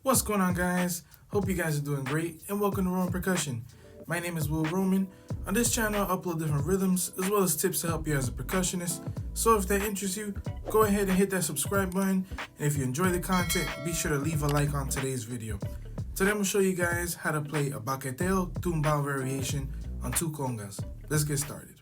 What's going on, guys? Hope you guys are doing great, and welcome to Roman Percussion. My name is Will Roman. On this channel, I upload different rhythms as well as tips to help you as a percussionist. So if that interests you, go ahead and hit that subscribe button. And if you enjoy the content, be sure to leave a like on today's video. Today I'm going to show you guys how to play a Baqueteo Tumbao Variation on 2 Congas. Let's get started.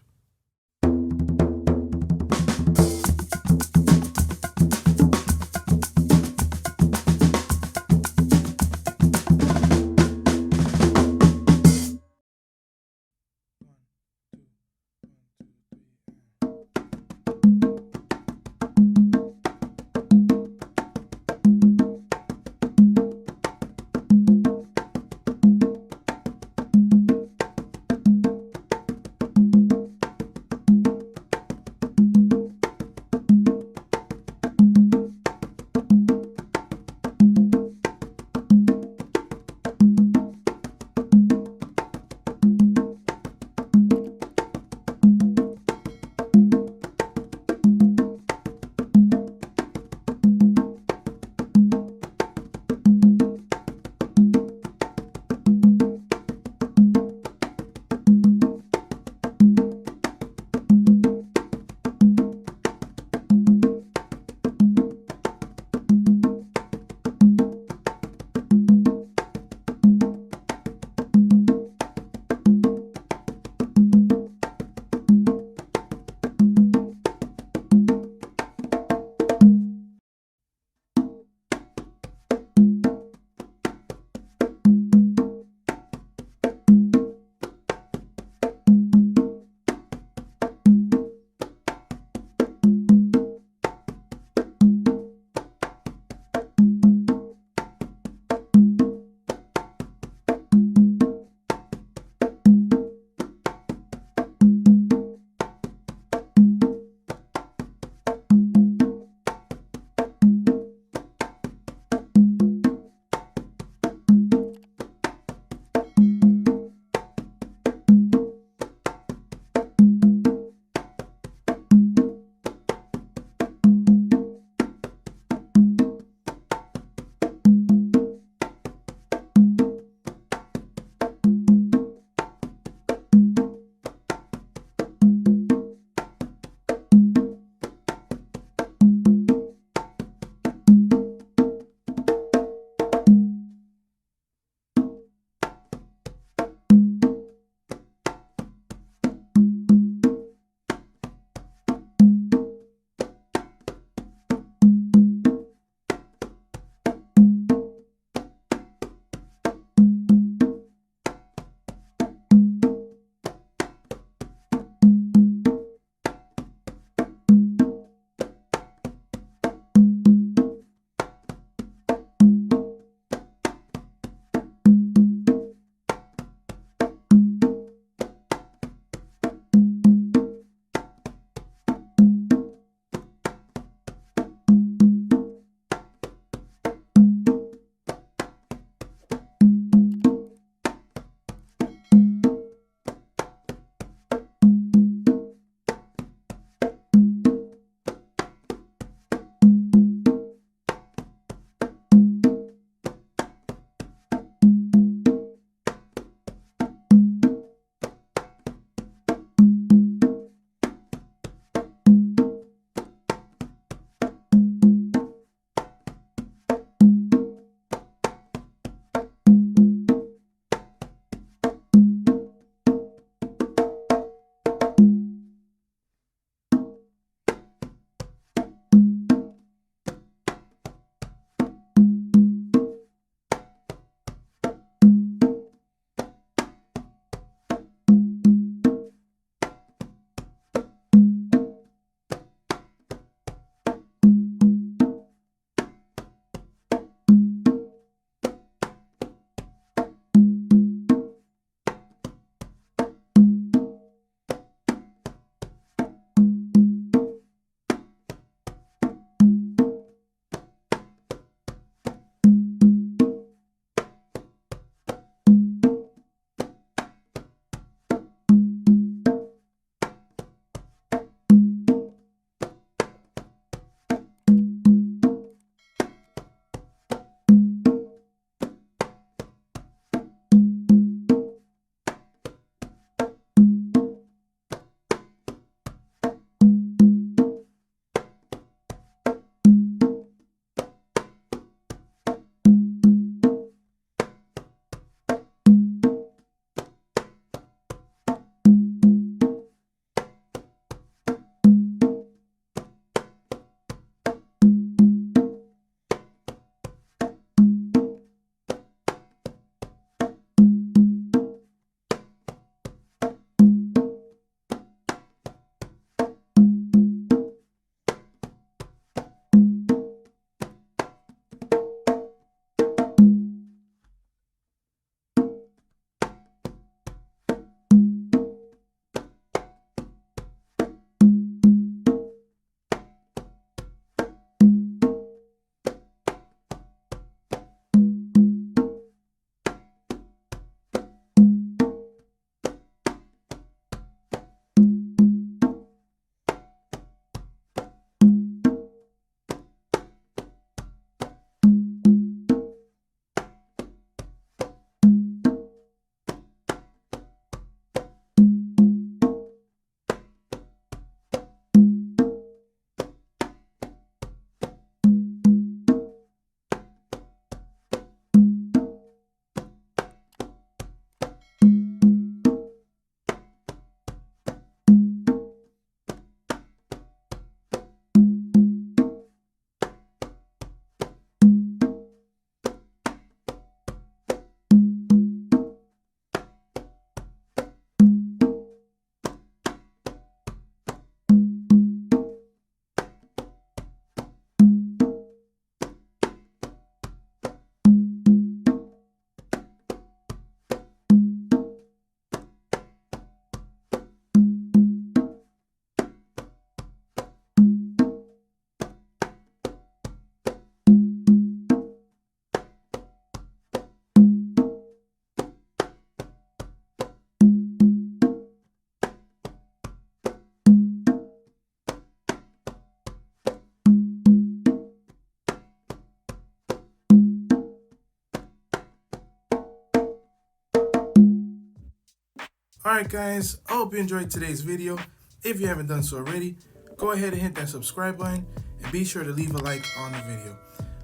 Alright guys, I hope you enjoyed today's video. If you haven't done so already, go ahead and hit that subscribe button and be sure to leave a like on the video.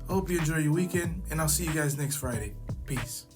I hope you enjoy your weekend and I'll see you guys next Friday. Peace.